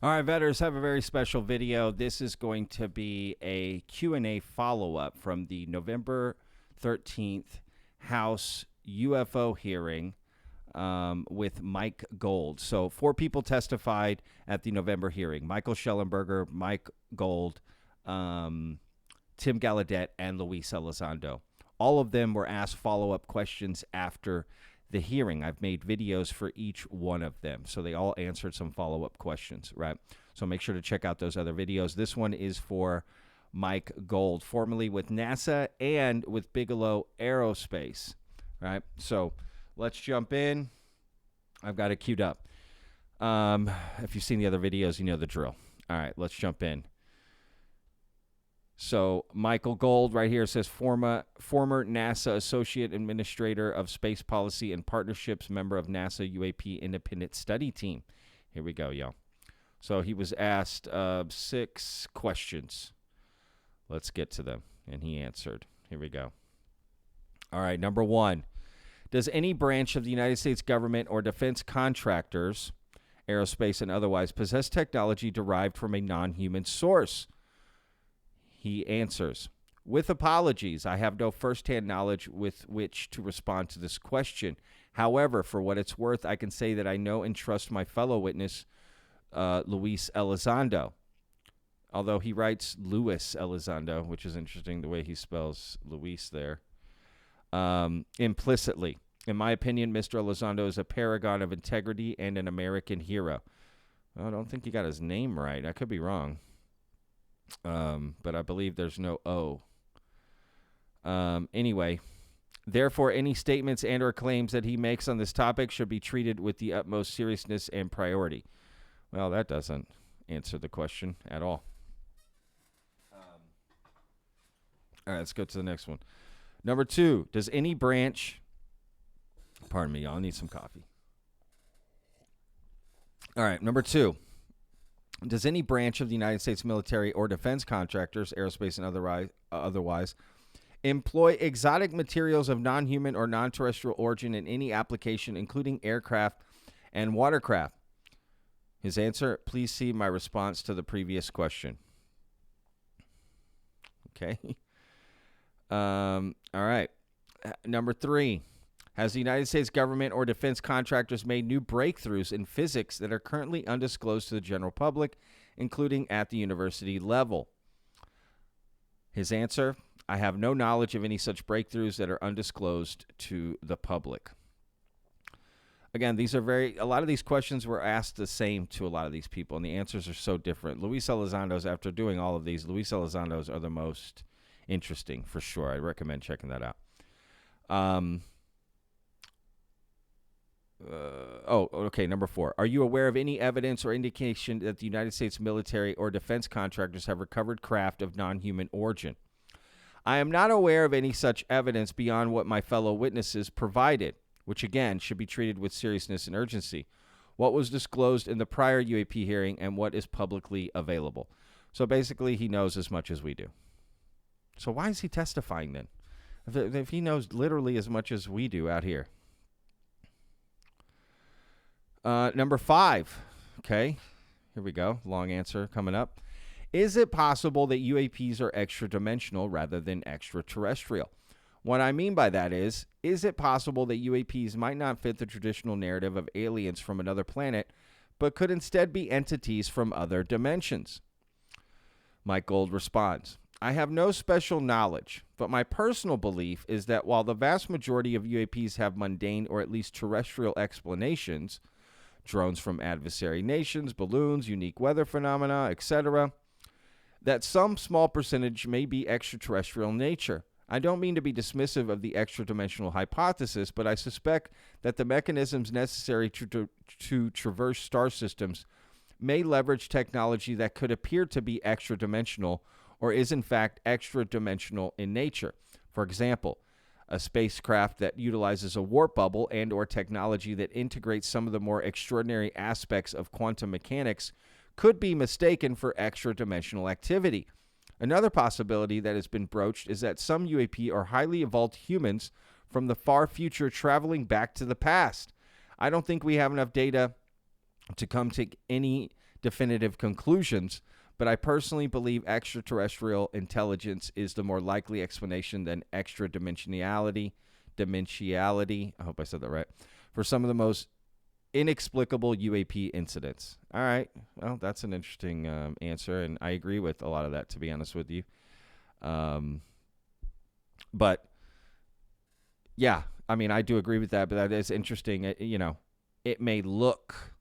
All right, veterans, have a very special video. This is going to be a Q&A follow-up from the November 13th House UFO hearing with Mike Gold. So 4 people testified at the November hearing: Michael Schellenberger, Mike Gold, Tim Gallaudet, and Luis Elizondo. All of them were asked follow-up questions after the hearing. I've made videos for each one of them, so they all answered some follow-up questions, right? So make sure to check out those other videos. This one is for Mike Gold, formerly with NASA and with Bigelow Aerospace, right? So let's jump in. I've got it queued up. If you've seen the other videos, you know the drill. All right, let's jump in. So Michael Gold right here says former NASA Associate Administrator of Space Policy and Partnerships, member of NASA UAP Independent Study Team. Here we go, y'all. So he was asked 6 questions. Let's get to them. And he answered. Here we go. All right, number 1. Does any branch of the United States government or defense contractors, aerospace and otherwise, possess technology derived from a non-human source? He answers, with apologies, I have no firsthand knowledge with which to respond to this question. However, for what it's worth, I can say that I know and trust my fellow witness, Luis Elizondo. Although he writes Luis Elizondo, which is interesting the way he spells Luis there, implicitly. In my opinion, Mr. Elizondo is a paragon of integrity and an American hero. I don't think he got his name right. I could be wrong. But I believe there's no O. Anyway, therefore, any statements and or claims that he makes on this topic should be treated with the utmost seriousness and priority. Well, that doesn't answer the question at all. All right, let's go to the next one. Number 2, does any branch... Pardon me, y'all. I need some coffee. All right, number 2. Does any branch of the United States military or defense contractors, aerospace and otherwise, employ exotic materials of non-human or non-terrestrial origin in any application, including aircraft and watercraft? His answer, please see my response to the previous question. Okay. All right. Number 3. Has the United States government or defense contractors made new breakthroughs in physics that are currently undisclosed to the general public, including at the university level? His answer, I have no knowledge of any such breakthroughs that are undisclosed to the public. Again, a lot of these questions were asked the same to a lot of these people, and the answers are so different. Luis Elizondo's, after doing all of these, Luis Elizondo's are the most interesting, for sure. I recommend checking that out. Okay, number 4. Are you aware of any evidence or indication that the United States military or defense contractors have recovered craft of non-human origin? I am not aware of any such evidence beyond what my fellow witnesses provided, which again should be treated with seriousness and urgency. What was disclosed in the prior UAP hearing and what is publicly available. So basically, he knows as much as we do. So why is he testifying then? If he knows literally as much as we do out here. Number 5. Okay, here we go. Long answer coming up. Is it possible that UAPs are extra-dimensional rather than extraterrestrial? What I mean by that is it possible that UAPs might not fit the traditional narrative of aliens from another planet, but could instead be entities from other dimensions? Mike Gold responds, I have no special knowledge, but my personal belief is that while the vast majority of UAPs have mundane or at least terrestrial explanations, drones from adversary nations, balloons, unique weather phenomena, etc., that some small percentage may be extraterrestrial in nature. I don't mean to be dismissive of the extra-dimensional hypothesis, but I suspect that the mechanisms necessary to traverse star systems may leverage technology that could appear to be extra-dimensional or is in fact extra-dimensional in nature. For example, a spacecraft that utilizes a warp bubble and or technology that integrates some of the more extraordinary aspects of quantum mechanics could be mistaken for extra-dimensional activity. Another possibility that has been broached is that some UAP are highly evolved humans from the far future traveling back to the past. I don't think we have enough data to come to any definitive conclusions, but I personally believe extraterrestrial intelligence is the more likely explanation than extra dimensionality, I hope I said that right, for some of the most inexplicable UAP incidents. All right. Well, that's an interesting answer, and I agree with a lot of that, to be honest with you. But yeah, I mean, I do agree with that, but that is interesting. It may look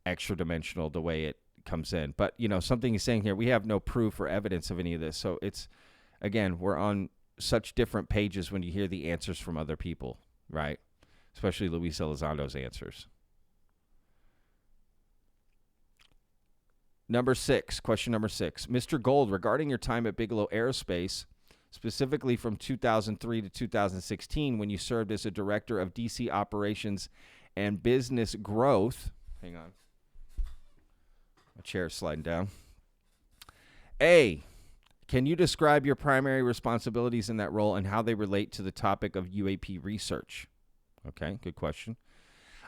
extra dimensional the way it comes in, but something he's saying here, we have no proof or evidence of any of this. So it's, again, we're on such different pages when you hear the answers from other people, right? Especially Luis Elizondo's answers. Question number 6. Mr. Gold, regarding your time at Bigelow Aerospace, specifically from 2003 to 2016, when you served as a director of DC operations and business growth. Hang on. My chair's sliding down. A, can you describe your primary responsibilities in that role and how they relate to the topic of UAP research? Okay, good question.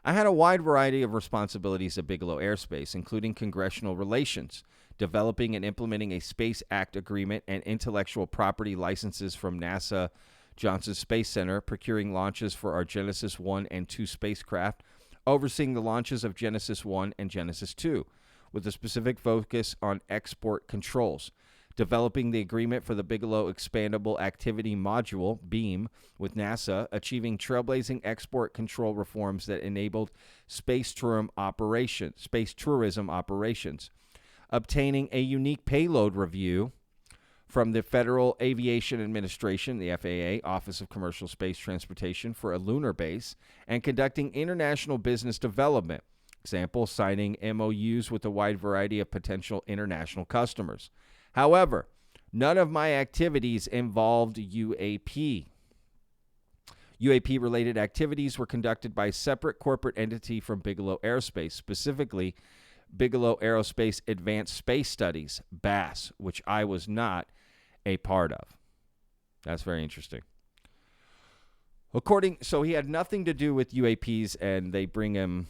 I had a wide variety of responsibilities at Bigelow Aerospace, including congressional relations, developing and implementing a Space Act agreement and intellectual property licenses from NASA Johnson Space Center, procuring launches for our Genesis 1 and 2 spacecraft, overseeing the launches of Genesis 1 and Genesis 2, with a specific focus on export controls, developing the agreement for the Bigelow Expandable Activity Module, BEAM, with NASA, achieving trailblazing export control reforms that enabled space tourism operations, obtaining a unique payload review from the Federal Aviation Administration, the FAA, Office of Commercial Space Transportation, for a lunar base, and conducting international business development, example, signing MOUs with a wide variety of potential international customers. However, none of my activities involved UAP. UAP-related activities were conducted by a separate corporate entity from Bigelow Aerospace, specifically Bigelow Aerospace Advanced Space Studies, BASS, which I was not a part of. That's very interesting. So he had nothing to do with UAPs, and they bring him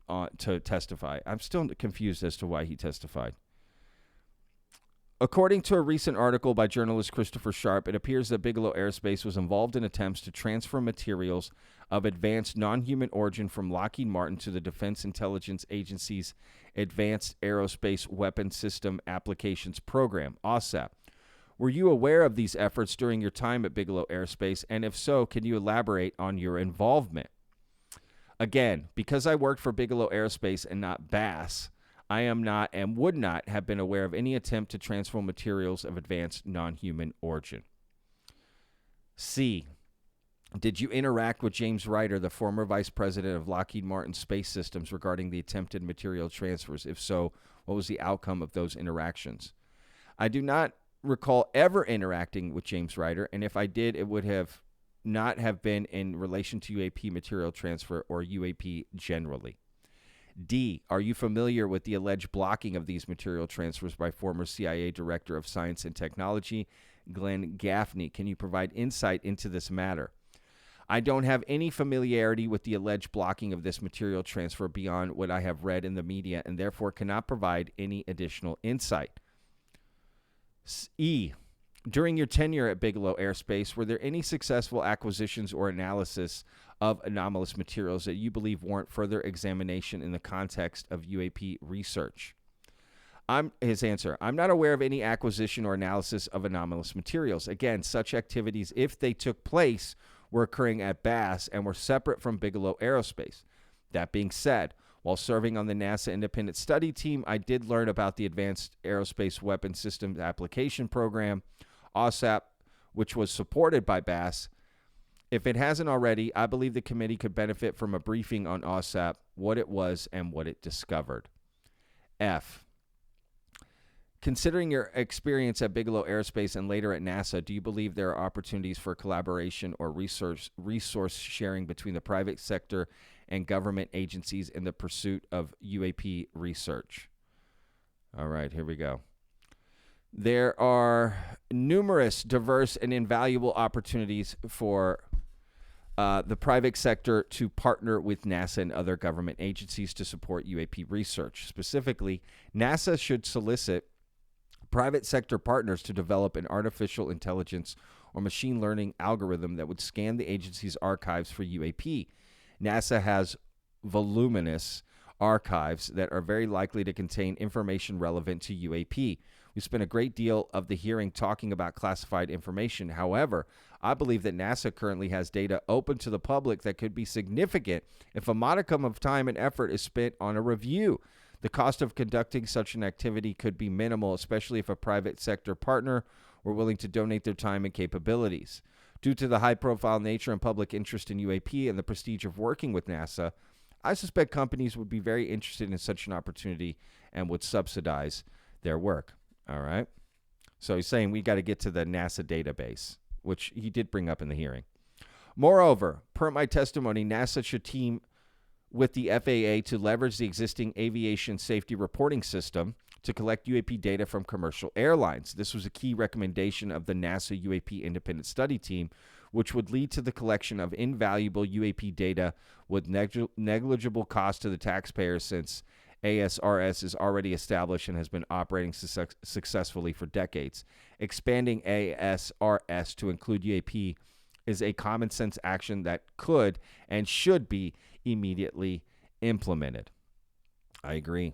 on to testify. I'm still confused as to why he testified. According to a recent article by journalist Christopher Sharp, it appears that Bigelow Aerospace was involved in attempts to transfer materials of advanced non-human origin from Lockheed Martin to the Defense Intelligence Agency's Advanced Aerospace Weapon System Applications Program, OSAP. Were you aware of these efforts during your time at Bigelow Aerospace? And if so, can you elaborate on your involvement? Again, because I worked for Bigelow Aerospace and not BASS, I am not and would not have been aware of any attempt to transfer materials of advanced non-human origin. C. Did you interact with James Ryder, the former vice president of Lockheed Martin Space Systems, regarding the attempted material transfers? If so, what was the outcome of those interactions? I do not recall ever interacting with James Ryder, and if I did, it would have not have been in relation to UAP material transfer or UAP generally. D, are you familiar with the alleged blocking of these material transfers by former CIA Director of Science and Technology, Glenn Gaffney? Can you provide insight into this matter? I don't have any familiarity with the alleged blocking of this material transfer beyond what I have read in the media, and therefore cannot provide any additional insight. E, during your tenure at Bigelow Aerospace, were there any successful acquisitions or analysis of anomalous materials that you believe warrant further examination in the context of UAP research? His answer, I'm not aware of any acquisition or analysis of anomalous materials. Again, such activities, if they took place, were occurring at BASS and were separate from Bigelow Aerospace. That being said, while serving on the NASA Independent Study Team, I did learn about the Advanced Aerospace Weapon Systems Application Program, OSAP, which was supported by BASS. If it hasn't already, I believe the committee could benefit from a briefing on OSAP, what it was and what it discovered. F. Considering your experience at Bigelow Aerospace and later at NASA, do you believe there are opportunities for collaboration or resource sharing between the private sector and government agencies in the pursuit of UAP research? All right, here we go. There are numerous diverse and invaluable opportunities for the private sector to partner with NASA and other government agencies to support UAP research. Specifically, NASA should solicit private sector partners to develop an artificial intelligence or machine learning algorithm that would scan the agency's archives for UAP. NASA has voluminous archives that are very likely to contain information relevant to UAP. We spent a great deal of the hearing talking about classified information. However, I believe that NASA currently has data open to the public that could be significant if a modicum of time and effort is spent on a review. The cost of conducting such an activity could be minimal, especially if a private sector partner were willing to donate their time and capabilities. Due to the high-profile nature and public interest in UAP and the prestige of working with NASA, I suspect companies would be very interested in such an opportunity and would subsidize their work. All right. So he's saying we got to get to the NASA database, which he did bring up in the hearing. Moreover, per my testimony, NASA should team with the FAA to leverage the existing aviation safety reporting system to collect UAP data from commercial airlines. This was a key recommendation of the NASA UAP independent study team, which would lead to the collection of invaluable UAP data with negligible cost to the taxpayers, since ASRS is already established and has been operating successfully for decades. Expanding ASRS to include UAP is a common sense action that could and should be immediately implemented. I agree.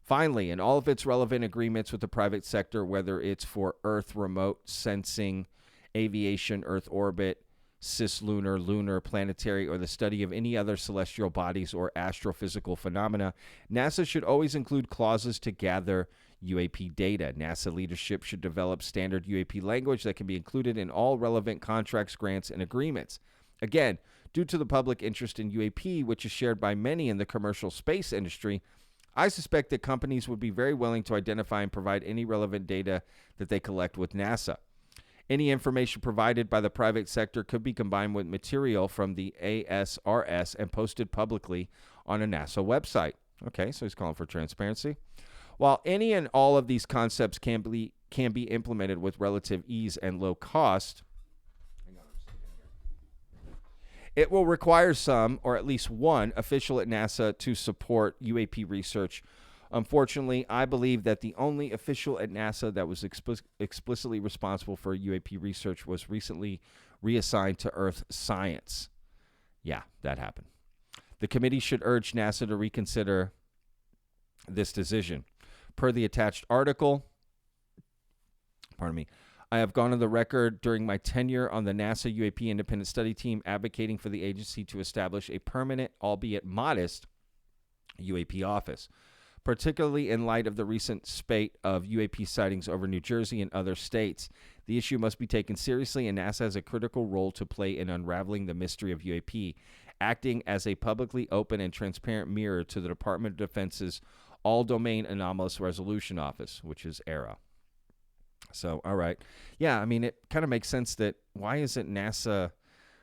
Finally, in all of its relevant agreements with the private sector, whether it's for Earth remote sensing, aviation, Earth orbit, cislunar, lunar, planetary, or the study of any other celestial bodies or astrophysical phenomena, NASA should always include clauses to gather UAP data. NASA leadership should develop standard UAP language that can be included in all relevant contracts, grants, and agreements. Again, due to the public interest in UAP, which is shared by many in the commercial space industry, I suspect that companies would be very willing to identify and provide any relevant data that they collect with NASA. Any information provided by the private sector could be combined with material from the ASRS and posted publicly on a NASA website. Okay, so he's calling for transparency. While any and all of these concepts can be implemented with relative ease and low cost, it will require some, or at least one, official at NASA to support UAP research. Unfortunately, I believe that the only official at NASA that was explicitly responsible for UAP research was recently reassigned to Earth science. Yeah, that happened. The committee should urge NASA to reconsider this decision. Per the attached article, I have gone on the record during my tenure on the NASA UAP independent study team advocating for the agency to establish a permanent, albeit modest, UAP office, particularly in light of the recent spate of UAP sightings over New Jersey and other states. The issue must be taken seriously, and NASA has a critical role to play in unraveling the mystery of UAP, acting as a publicly open and transparent mirror to the Department of Defense's All-Domain Anomalous Resolution Office, which is ARA. So, all right. Yeah, I mean, it kind of makes sense that why isn't NASA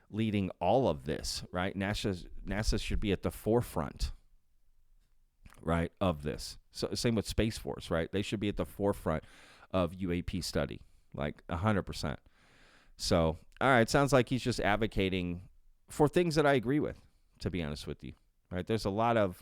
leading all of this, right? NASA should be at the forefront, right, of this. So same with Space Force, right? They should be at the forefront of UAP study, like 100%. So, all right, sounds like he's just advocating for things that I agree with, to be honest with you, right? There's a lot of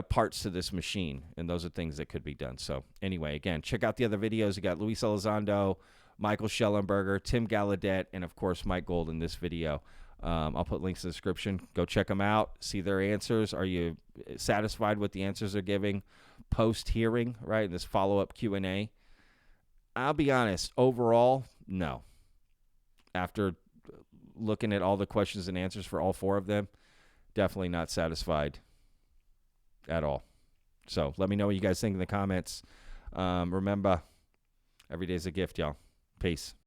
parts to this machine, and those are things that could be done. So anyway, again, check out the other videos. You got Luis Elizondo, Michael Schellenberger, Tim Gallaudet, and of course Mike Gold in this video. I'll put links in the description. Go check them out. See their answers. Are you satisfied with the answers they're giving post-hearing, right? This follow-up Q&A. I'll be honest. Overall, no. After looking at all the questions and answers for all four of them, definitely not satisfied at all. So let me know what you guys think in the comments. Remember, every day's a gift, y'all. Peace.